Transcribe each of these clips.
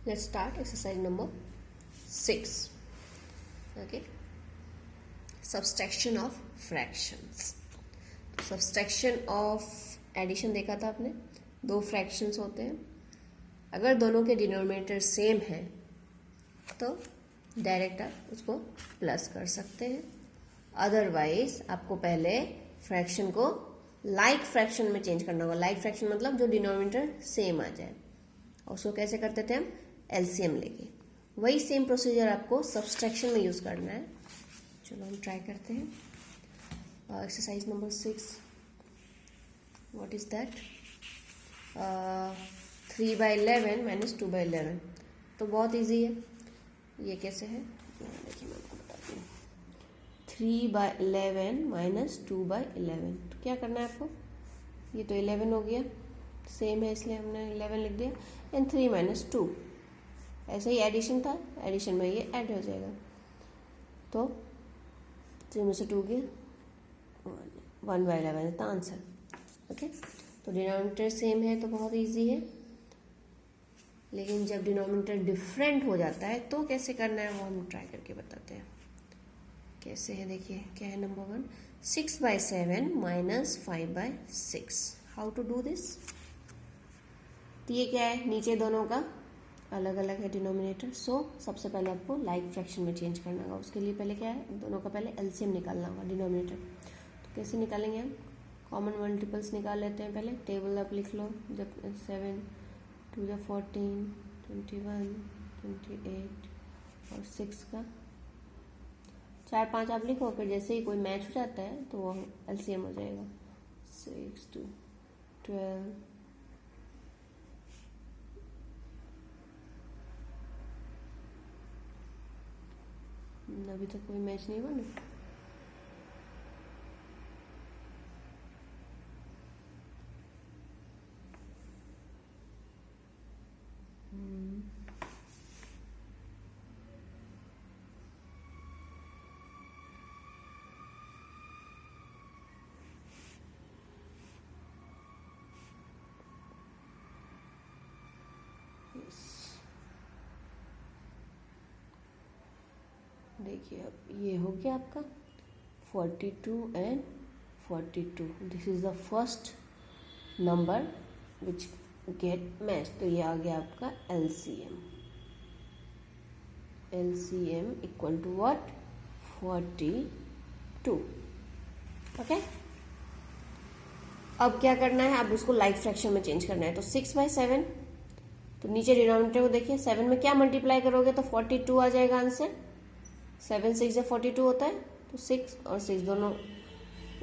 Let's start exercise number 6. Okay, subtraction of fractions. Subtraction of addition देखा था आपने, दो फ्रैक्शंस होते हैं, अगर दोनों के डिनोमिनेटर सेम है तो डायरेक्ट आप उसको प्लस कर सकते हैं, अदरवाइज आपको पहले फ्रैक्शन को लाइक फ्रैक्शन में चेंज करना होगा। लाइक फ्रैक्शन मतलब जो डिनोमिनेटर सेम आ जाए, और उसको कैसे करते थे हम, एलसीएम लेके। वही सेम प्रोसीजर आपको सब्सट्रैक्शन में यूज करना है। चलो हम ट्राई करते हैं। Exercise number 6, what is that, 3/11 minus 2/11। तो बहुत इजी है, ये कैसे है देखिए मैं आपको बताती हूँ। 3/11 माइनस 2/11, तो क्या करना है आपको, ये तो 11 हो गया, सेम है इसलिए हमने 11 लिख दिया, एंड 3 माइनस 2, ऐसे ही एडिशन था, एडिशन में ये ऐड हो जाएगा, तो 3 में से 2 गया, 1/11 इज द आंसर। ओके, तो डिनोमिनेटर सेम है तो बहुत इजी है, लेकिन जब डिनोमिनेटर डिफरेंट हो जाता है तो कैसे करना है वो हम ट्राई करके बताते हैं। कैसे है देखिए, क्या है number 1, 6/7 minus 5/6। How to do this. तो ये क्या है, नीचे दोनों का अलग अलग है डिनोमिनेटर, सो सबसे पहले आपको लाइक फ्रैक्शन में चेंज करना होगा। उसके लिए पहले क्या है, दोनों का पहले एलसीएम निकालना होगा डिनोमिनेटर। तो कैसे निकालेंगे हम, कॉमन मल्टीपल्स निकाल लेते हैं पहले। टेबल आप लिख लो, जब 7 2 या 14 21 28 और 6 का 4 5 आप लिखो, फिर जैसे ही कोई मैच हो जाता है तो वो एलसीएम हो जाएगा। 6 2 12 अभी तक कोई मैच नहीं बना। देखिए अब ये हो गया आपका 42 and 42। This is the first number which get match, तो ये आ गया आपका LCM. LCM equal to what, 42। Okay, अब क्या करना है, अब उसको लाइक फ्रैक्शन में चेंज करना है। तो 6/7, तो नीचे डिनोमिनेटर को देखिए, 7 में क्या मल्टीप्लाई करोगे तो 42 आ जाएगा आंसर। 7 6 या 42 होता है, तो 6 और 6 दोनों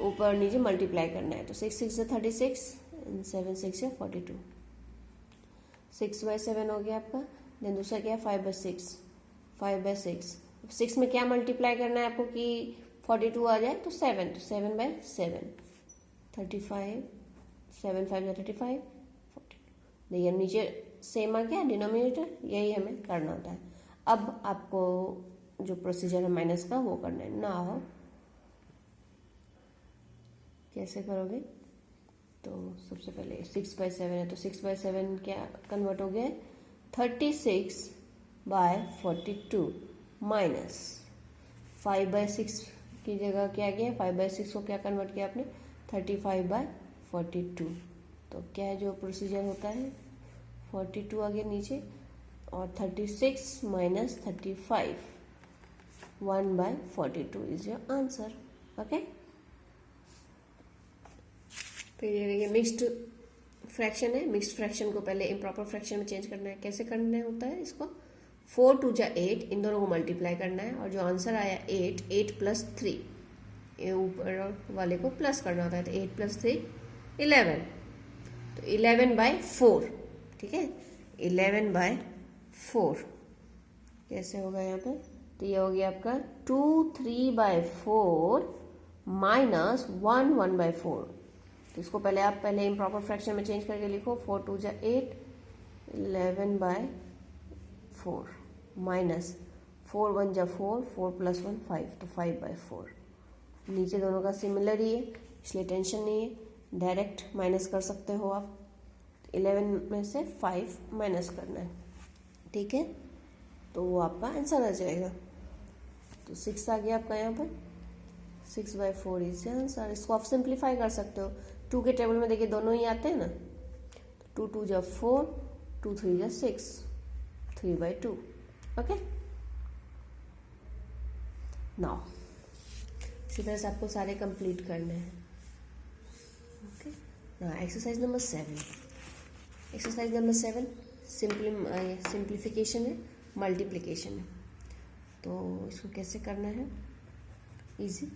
ऊपर नीचे मल्टीप्लाई करना है। तो 6 6 से 36 एंड 7 6 या 42। 6/7 हो गया आपका। देन दूसरा क्या है, 5/6। 5/6, 6 में क्या मल्टीप्लाई करना है आपको कि 42 आ जाए, तो 7, तो 7/7 35, 7 5 या 35 42। देखिए नीचे सेम आ गया डिनोमिनेटर, यही हमें करना होता है। अब आपको जो प्रोसीजर है माइनस का वो करना है। ना हो कैसे करोगे, तो सबसे पहले 6/7 है, तो 6/7 क्या कन्वर्ट हो गया, 36/42 माइनस 5/6 की जगह क्या गया, 5/6 को क्या कन्वर्ट किया आपने, 35/42। तो क्या है जो प्रोसीजर होता है, 42 आ गया नीचे, और 36 minus 35, 1/42 is your answer. Okay, फिर ये देखिए मिक्स्ड फ्रैक्शन है। मिक्स्ड फ्रैक्शन को पहले इम्प्रॉपर फ्रैक्शन में चेंज करना है। कैसे करना होता है इसको, 4 2 जा 8, इन दोनों को मल्टीप्लाई करना है, और जो आंसर आया 8 प्लस 3, ये ऊपर वाले को प्लस करना होता है, तो 8 प्लस 3 11, तो 11/4। ठीक है, 11/4 कैसे होगा यहाँ पे, तो ये हो गया आपका 2 3/4 माइनस 1 1/4। तो इसको पहले आप पहले इम्प्रॉपर फ्रैक्शन में चेंज करके लिखो, 4 2 जा 8, 11/4 माइनस 4 1 जा 4, 4 प्लस 1 5, तो 5/4। नीचे दोनों का सिमिलर ही है, इसलिए टेंशन नहीं है, डायरेक्ट माइनस कर सकते हो आप। 11 में से 5 माइनस करना है, ठीक है, तो वो आपका आंसर आ जाएगा। तो 6 आ गया आपका यहाँ पर, 6/4 इज आंसर। इसको आप सिंप्लीफाई कर सकते हो। 2 के टेबल में देखिए दोनों ही आते हैं ना, 2 2 जा 4, 2 3 जा 6, 3/2। ओके, नाउ इसी तरह से आपको सारे कंप्लीट करने हैं। Okay, now exercise number 7। Exercise number 7 simplification है, मल्टीप्लिकेशन है। तो इसको कैसे करना है, इजी।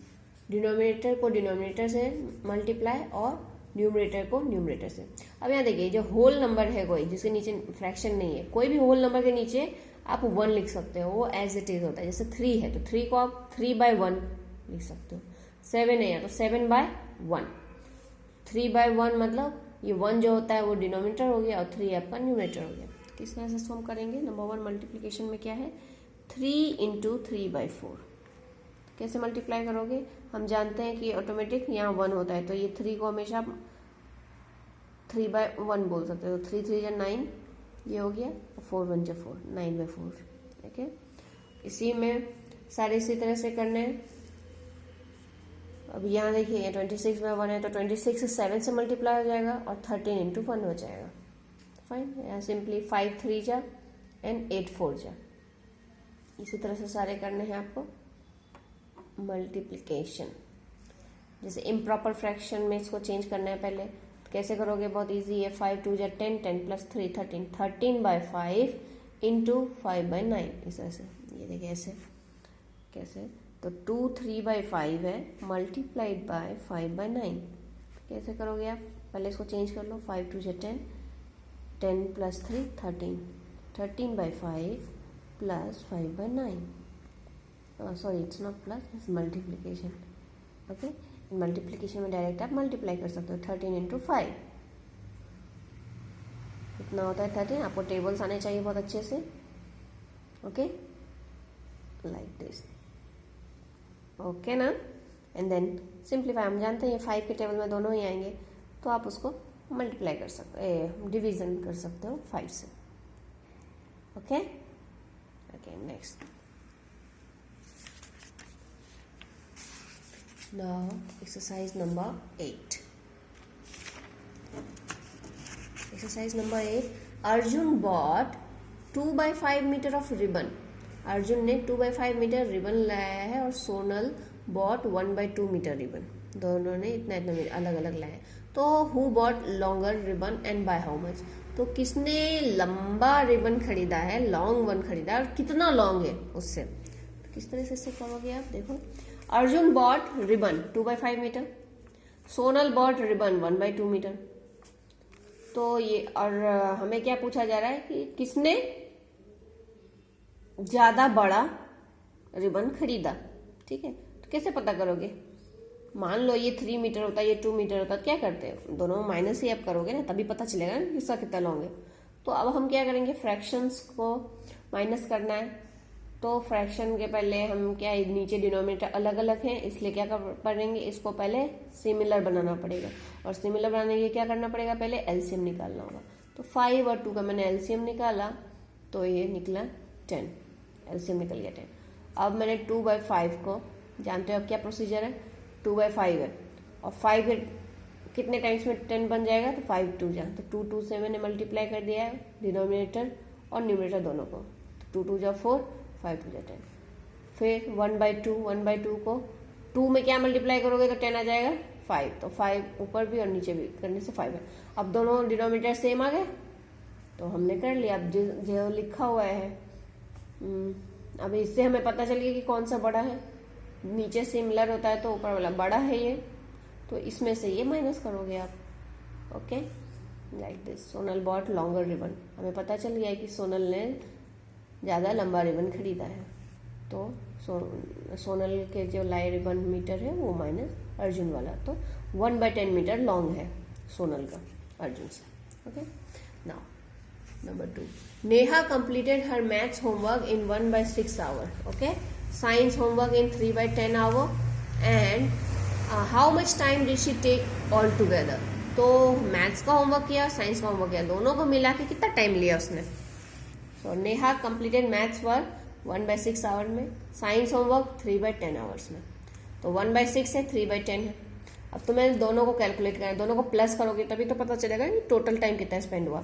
डिनोमिनेटर को डिनोमिनेटर से मल्टीप्लाई और न्यूमरेटर को न्यूमरेटर से। अब यहाँ देखिए, जो होल नंबर है कोई जिसके नीचे फ्रैक्शन नहीं है, कोई भी होल नंबर के नीचे आप 1 लिख सकते हो, वो एज इट इज होता है। जैसे 3 है तो 3 को आप 3/1 लिख सकते हो। 7 है तो 7/1। 3/1 मतलब ये 1 जो होता है वो डिनोमिनेटर हो गया और 3 आपका न्यूमरेटर हो गया। किस तरह से इसको हम करेंगे, नंबर 1 मल्टीप्लिकेशन में क्या है, 3 × 3/4। कैसे मल्टीप्लाई करोगे, हम जानते हैं कि ऑटोमेटिक यहाँ 1 होता है, तो ये 3 को हमेशा 3/1 बोल सकते हो। 3 3 जा 9 ये हो गया, 4 1 जा 4, 9/4। ठीक है, इसी में सारे इसी तरह से करने हैं। अब यहाँ देखिए, ये 26/1 है तो 26 7 से मल्टीप्लाई हो जाएगा और 13 × 1 हो जाएगा। फाइन, यहाँ सिंपली 5 3 जा एंड 8 4 जा। इसी तरह से सारे करने हैं आपको मल्टीप्लिकेशन। जैसे इम्प्रॉपर फ्रैक्शन में इसको चेंज करना है पहले, तो कैसे करोगे, बहुत इजी है। 5 2 जा 10, 10 + 3 13, 13/5 × 5/9। इस तरह से, ये देखिए ऐसे कैसे, तो 2 3/5 है मल्टीप्लाइड बाय 5/9। कैसे करोगे आप, पहले इसको चेंज कर लो। 5 2 जा 10, 10 + 3 13, 13/5 + 5/9। Sorry, it's not plus, it's multiplication. Okay, multiplication में डायरेक्ट आप मल्टीप्लाई कर सकते हो। 13 × 5 इतना होता है 13। आपको टेबल्स आने चाहिए बहुत अच्छे से। Okay, like this. ओके ना, एंड देन सिंप्लीफाई। हम जानते हैं ये 5 के टेबल में दोनों ही आएंगे, तो आप उसको मल्टीप्लाई कर सकते, डिवीजन कर सकते हो 5 से। Okay, okay, next. Now exercise number 8. Exercise number 8. Arjun bought 2/5 meter of ribbon. Arjun ने 2/5 मीटर रिबन लाया है और सोनल बॉट 1/2 मीटर रिबन। दोनों ने इतना इतना अलग अलग लाया है। तो who bought longer ribbon and by how much. तो किसने लंबा रिबन खरीदा है, लॉन्ग वन खरीदा है, और कितना लॉन्ग है उससे। तो किस तरह से इससे करोगे आप, देखो। Arjun bought ribbon 2/5 metre, Sonal bought ribbon 1/2 metre. तो ये, और हमें क्या पूछा जा रहा है कि किसने ज्यादा बड़ा रिबन खरीदा। ठीक है, तो कैसे पता करोगे, मान लो ये 3 मीटर होता है, ये 2 मीटर होता है, क्या करते हो, दोनों माइनस ही आप करोगे ना, तभी पता चलेगा ना किसका कितना लॉन्ग है। तो अब हम क्या करेंगे, फ्रैक्शंस को माइनस करना है। तो फ्रैक्शन के पहले हम क्या, नीचे डिनोमिनेटर अलग अलग हैं, इसलिए क्या करेंगे, इसको पहले सिमिलर बनाना पड़ेगा। और सिमिलर बनाने के लिए क्या करना पड़ेगा, पहले एलसीएम निकालना होगा। तो 5 और 2 का मैंने एलसीएम निकाला, तो ये निकला 10, एलसीएम निकल गया 10। अब मैंने 2/5 को, जानते हो अब क्या प्रोसीजर है, 2/5 है और 5 के कितने टाइम्स में 10 बन जाएगा, तो 5 2 जा, तो 2 2 से मैंने मल्टीप्लाई कर दिया है डिनोमिनेटर और न्यूमरेटर दोनों को। तो 2 2 जा 4, 5 2 जा 10। फिर 1/2 को 2 में क्या मल्टीप्लाई करोगे तो 10 आ जाएगा 5, तो 5 ऊपर भी और नीचे भी करने से 5 है। अब दोनों डिनोमिनेटर सेम आ गए, तो हमने कर लिया। अब जो लिखा हुआ है, अब इससे हमें पता चल गया कि कौन सा बड़ा है। नीचे सिमिलर होता है तो ऊपर वाला बड़ा है ये, तो इसमें से ये माइनस करोगे आप। Okay, like this. Sonal bought longer ribbon, हमें पता चल गया है कि सोनल ने ज़्यादा लंबा रिबन खरीदा है, तो सोनल के जो लाए रिबन मीटर है वो माइनस अर्जुन वाला, तो 1/10 मीटर लॉन्ग है सोनल का अर्जुन से। Okay, now number 2, Neha completed her maths homework in 1/6 hour. Okay, science homework in 3/10 hour. And how much time did she take all together? तो मैथ्स का होमवर्क किया, साइंस का होमवर्क किया, दोनों को मिला के कितना टाइम लिया उसने। तो Neha completed maths work 1/6 hour में, साइंस होमवर्क 3/10 आवर्स में। तो 1/6 है, 3/10 है। अब तो मैं दोनों को कैलकुलेट करें, दोनों को प्लस करोगे तभी तो पता चलेगा कि टोटल टाइम कितना स्पेंड हुआ।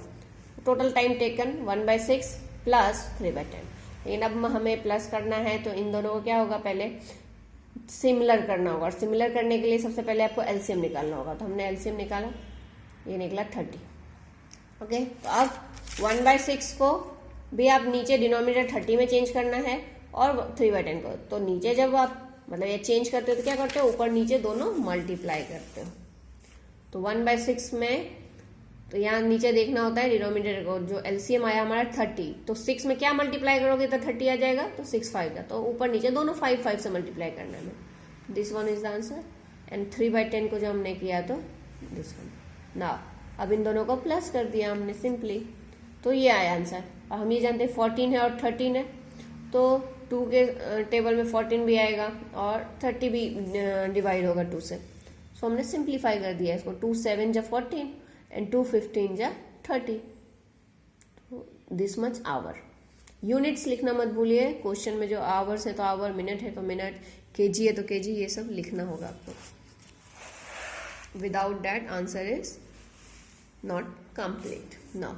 Total time taken 1/6 plus 3/10। लेकिन अब हमें प्लस करना है तो इन दोनों को क्या होगा, पहले सिमिलर करना होगा। और सिमिलर करने के लिए सबसे पहले आपको एलसीएम निकालना होगा। तो हमने एलसीएम निकाला, ये निकला 30। ओके, तो अब 1/6 को भी आप नीचे डिनोमिनेटर 30 में चेंज करना है और 3/10 को। तो नीचे जब आप मतलब ये चेंज करते हो तो क्या करते हो, ऊपर नीचे दोनों मल्टीप्लाई करते हो। तो 1/6 में तो यहाँ नीचे देखना होता है डिनोमिनेटर को, जो एलसीएम आया हमारा 30, तो 6 में क्या मल्टीप्लाई करोगे तो 30 आ जाएगा, तो 6 5 का, तो ऊपर नीचे दोनों 5 से मल्टीप्लाई करना है। This one is the answer. And 3/10 को जो हमने किया तो दिस वन। ना अब इन दोनों को प्लस कर दिया हमने सिंपली, तो ये आया आंसर। और हम ये जानते हैं 14 है और 13 है, तो 2 के टेबल में 14 भी आएगा और 30 भी डिवाइड होगा 2 से। सो हमने सिंप्लीफाई कर दिया इसको, 2 7 जा 14 एंड 2 15 जा 30, दिस मच आवर। यूनिट्स लिखना मत भूलिए, क्वेश्चन में जो आवर्स है तो आवर, मिनट है तो मिनट, केजी है तो केजी, ये सब लिखना होगा आपको। Without that answer is not complete. Now,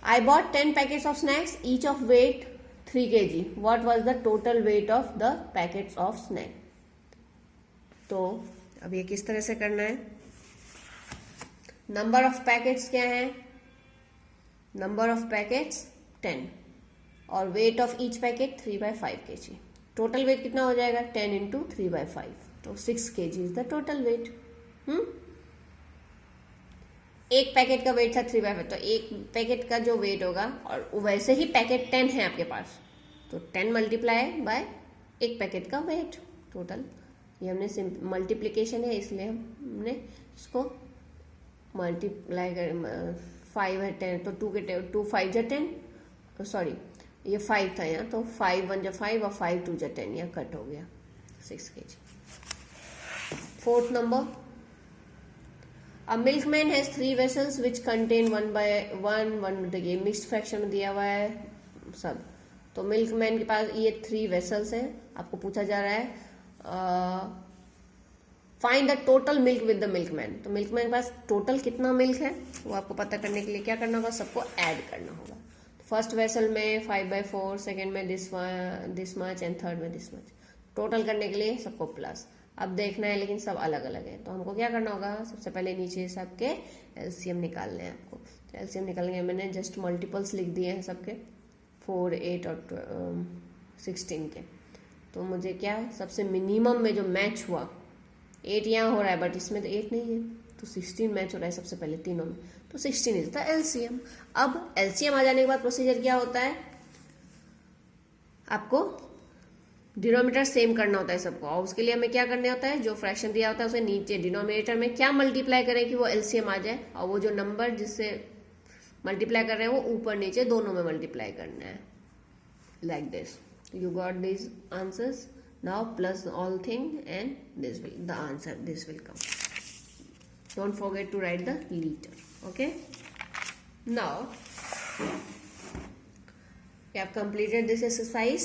I bought 10 packets of snacks, each of weight 3 kg. What was the total weight of the packets of snack? तो अब ये किस तरह से करना है, नंबर ऑफ पैकेट्स क्या है, नंबर ऑफ पैकेट्स 10 और weight of each packet 3/5 kg। Total weight कितना हो जाएगा, 10 × 3/5, तो 6 kg is the total weight. एक पैकेट का वेट था 3/5, तो एक पैकेट का जो वेट होगा, और वैसे ही पैकेट 10 है आपके पास, तो 10 मल्टीप्लाई बाय एक पैकेट का वेट टोटल। ये हमने मल्टीप्लीकेशन है इसलिए हमने इसको मल्टीप्लाई कर, 5 है 10, तो 2 5 जा 10, सॉरी ये 5 था यहाँ, तो 5 1 जा 5 और 5 2 जा 10, यहाँ कट हो गया 6 kg। 4th number, A milkman has 3 vessels which contain 1/1 देखिए मिक्स्ड फ्रैक्शन में दिया हुआ है सब। तो मिल्कमैन के पास ये 3 वेसल्स हैं, आपको पूछा जा रहा है find the total milk with the milkman. तो मिल्कमैन के पास टोटल कितना मिल्क है वो आपको पता करने के लिए क्या करना होगा, सबको ऐड करना होगा। फर्स्ट वेसल में 5/4, सेकेंड में दिस मच एंड थर्ड में दिस मच। टोटल करने के लिए सबको प्लस। अब देखना है लेकिन सब अलग अलग है, तो हमको क्या करना होगा, सबसे पहले नीचे सबके एलसीएम निकालने हैं आपको। तो एलसीएम निकालने मैंने जस्ट मल्टीपल्स लिख दिए हैं सबके, 4 8 और 16 के। तो मुझे क्या सबसे मिनिमम में जो मैच हुआ, 8 यहाँ हो रहा है बट इसमें तो 8 नहीं है, तो 16 मैच हो रहा है सबसे पहले तीनों में, तो 16 इज द एलसीएम। अब एलसीएम आ जाने के बाद प्रोसीजर क्या होता है, आपको डिनोमिनेटर सेम करना होता है सबको, और उसके लिए हमें क्या करना होता है, जो फ्रैक्शन दिया होता है उसे नीचे डिनोमिनेटर में क्या मल्टीप्लाई करें कि वो एलसीएम आ जाए, और वो जो नंबर जिससे मल्टीप्लाई कर रहे हैं वो ऊपर नीचे दोनों में मल्टीप्लाई करना है, like this. You got this answers, now plus all thing and this will the answer, this will come. Don't forget to write the litre, okay. Now you have completed this exercise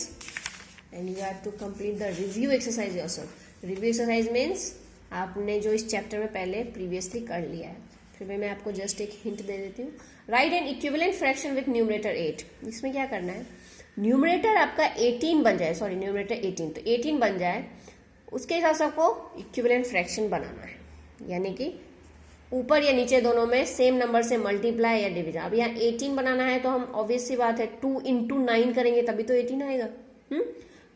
and you have to complete the review exercise yourself. Review exercise means आपने जो इस chapter में पहले previously कर लिया है। फिर भी मैं आपको जस्ट एक हिंट दे देती हूँ। Right N equivalent fraction with numerator 8। इसमें क्या करना है, न्यूमरेटर आपका 18 बन जाए, सॉरी न्यूमरेटर 18, तो 18 बन जाए, उसके हिसाब से आपको इक्विवेलेंट फ्रैक्शन बनाना है, यानी कि ऊपर या नीचे दोनों में सेम नंबर से मल्टीप्लाई या डिवीजन। अब यहाँ 18 बनाना है तो हम ऑब्वियस सी बात है 2 × 9 करेंगे तभी तो 18 आएगा।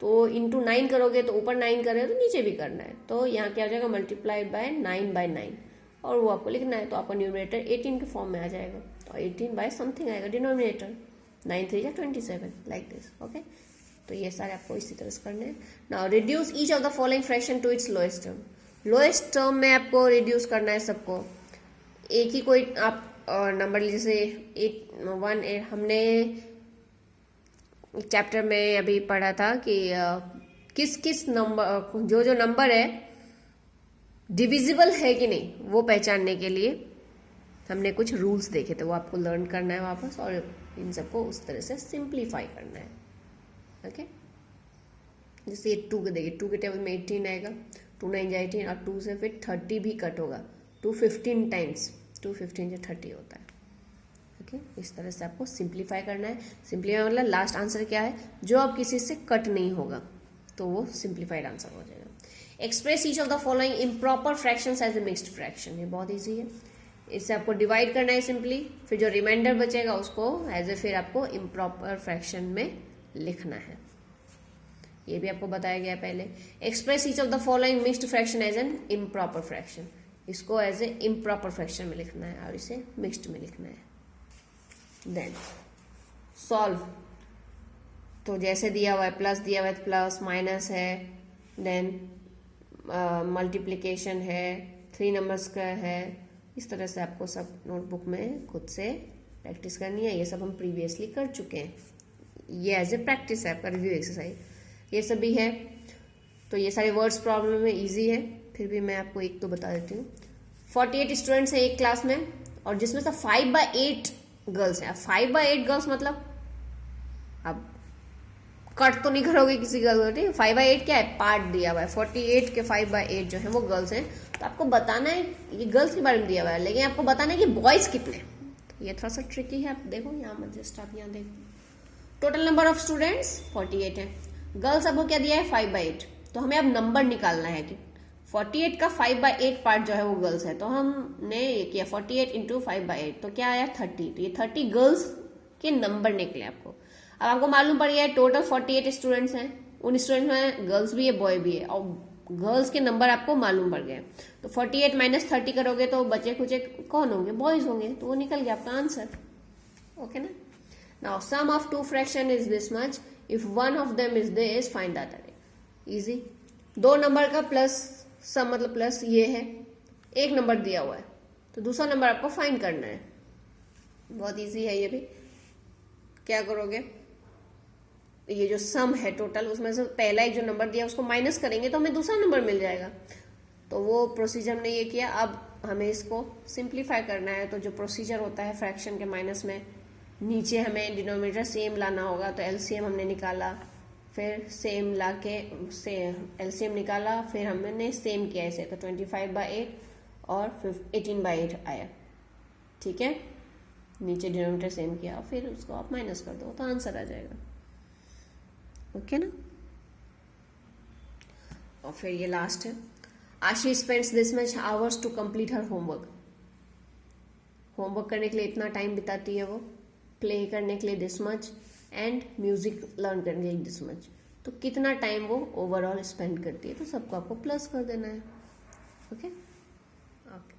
तो × 9 करोगे तो ऊपर 9 करें तो नीचे भी करना है, तो यहाँ क्या हो जाएगा, मल्टीप्लाइड बाय 9/9, और वो आपको लिखना है, तो आपका न्यूमरेटर 18 के फॉर्म में आ जाएगा, तो 18 बाय समथिंग आएगा डिनोमिनेटर, 9 3 जा 27, लाइक दिस, ओके। तो ये सारे आपको इसी तरह से करने हैं। Now reduce each of the following fraction to its lowest term. Lowest term में आपको रिड्यूस करना है सबको, एक ही कोई आप नंबर जैसे 1 हमने चैप्टर में अभी पढ़ा था कि किस किस नंबर जो नंबर है डिविजिबल है कि नहीं वो पहचानने के लिए हमने कुछ रूल्स देखे थे, वो आपको लर्न करना है वापस और इन सबको उस तरह से सिंप्लीफाई करना है। ओके, जैसे ये 2 के देखिए, 2 के टेबल में 18 आएगा, 2 9 जा 18 और 2 से फिर 30 भी कट होगा, 2 15 टाइम्स, 2 15 से 30 होता है। ओके, इस तरह से आपको सिंप्लीफाई करना है। सिंप्लीफाई मतलब लास्ट आंसर क्या है, जो अब किसी से कट नहीं होगा तो वो सिंप्लीफाइड आंसर हो जाएगा। Express each of the following improper fractions as a mixed fraction, ये बहुत ईजी है। इससे आपको डिवाइड करना है सिंपली, फिर जो रिमाइंडर बचेगा उसको एज ए फिर आपको इम्प्रॉपर फ्रैक्शन में लिखना है। ये भी आपको बताया गया पहले। Express each of the following mixed fraction as an improper fraction, इसको एज ए इम्प्रॉपर फ्रैक्शन में लिखना है और इसे मिक्स्ड में लिखना है। देन सॉल्व, तो जैसे दिया हुआ है प्लस दिया हुआ है, प्लस माइनस है, देन मल्टीप्लिकेशन है, 3 नंबर्स का है, इस तरह से आपको सब नोटबुक में खुद से प्रैक्टिस करनी है। ये सब हम प्रीवियसली कर चुके हैं, ये एज ए प्रैक्टिस है आपका रिव्यू एक्सरसाइज, ये सब भी है। तो ये सारे वर्ड्स प्रॉब्लम में इजी है, फिर भी मैं आपको एक तो बता देती हूँ। 48 स्टूडेंट्स हैं एक क्लास में और जिसमें से 5/8 गर्ल्स हैं। 5/8 गर्ल्स मतलब अब कट तो नहीं करोगे किसी गर्ल को, ठीक। 5/8 क्या है, पार्ट दिया हुआ है। 48 के 5/8 जो है वो गर्ल्स हैं, तो आपको बताना है, ये गर्ल्स के बारे में दिया हुआ है, लेकिन आपको बताना है कि बॉयज कितने। ये थोड़ा सा ट्रिकी है, आप देखो यहाँ मत, जस्ट आप यहाँ देखो। टोटल नंबर ऑफ स्टूडेंट्स 48 है, गर्ल्स आपको क्या दिया है 5/8, तो हमें अब नंबर निकालना है कि 48 का 5/8 पार्ट जो है वो गर्ल्स है, तो हमने ये किया 48 इंटू 5/8, तो क्या आया 30। तो ये 30 गर्ल्स के नंबर निकले आपको। अब आपको मालूम पड़ गया है टोटल 48 स्टूडेंट्स हैं, उन स्टूडेंट्स में गर्ल्स भी है बॉय भी है, और गर्ल्स के नंबर आपको मालूम पड़ गए। तो 48 माइनस 30 करोगे तो बचे कुचे कौन होंगे, बॉयज होंगे, तो वो निकल गया आपका आंसर। ओके ना। Now sum of 2 fraction is this much, if one of them is this find the other. Easy, 2 number का प्लस सम मतलब प्लस ये है, एक नंबर दिया हुआ है तो दूसरा नंबर आपको फाइंड करना है। बहुत इजी है ये भी। क्या करोगे, ये जो सम है टोटल, उसमें से पहला एक जो नंबर दिया उसको माइनस करेंगे तो हमें दूसरा नंबर मिल जाएगा। तो वो प्रोसीजर हमने ये किया। अब हमें इसको सिंप्लीफाई करना है, तो जो प्रोसीजर होता है फ्रैक्शन के माइनस में, नीचे हमें डिनोमिनेटर सेम लाना होगा, तो एलसीएम हमने निकाला, फिर सेम ला के एलसीएम निकाला, फिर हमने सेम किया इसे, तो 25/8 और 18/8 आया। ठीक है, नीचे डिनोमिनेटर सेम किया, फिर उसको आप माइनस कर दो तो आंसर आ जाएगा। ओके ना। और फिर ये लास्ट है, Aashi spends this much hours to complete her homework. Homework करने के लिए इतना टाइम बिताती है वो, प्ले करने के लिए this much, and music learn करने के लिए दिस मच। तो कितना टाइम वो ओवरऑल स्पेंड करती है, तो सबको आपको प्लस कर देना है। Okay okay.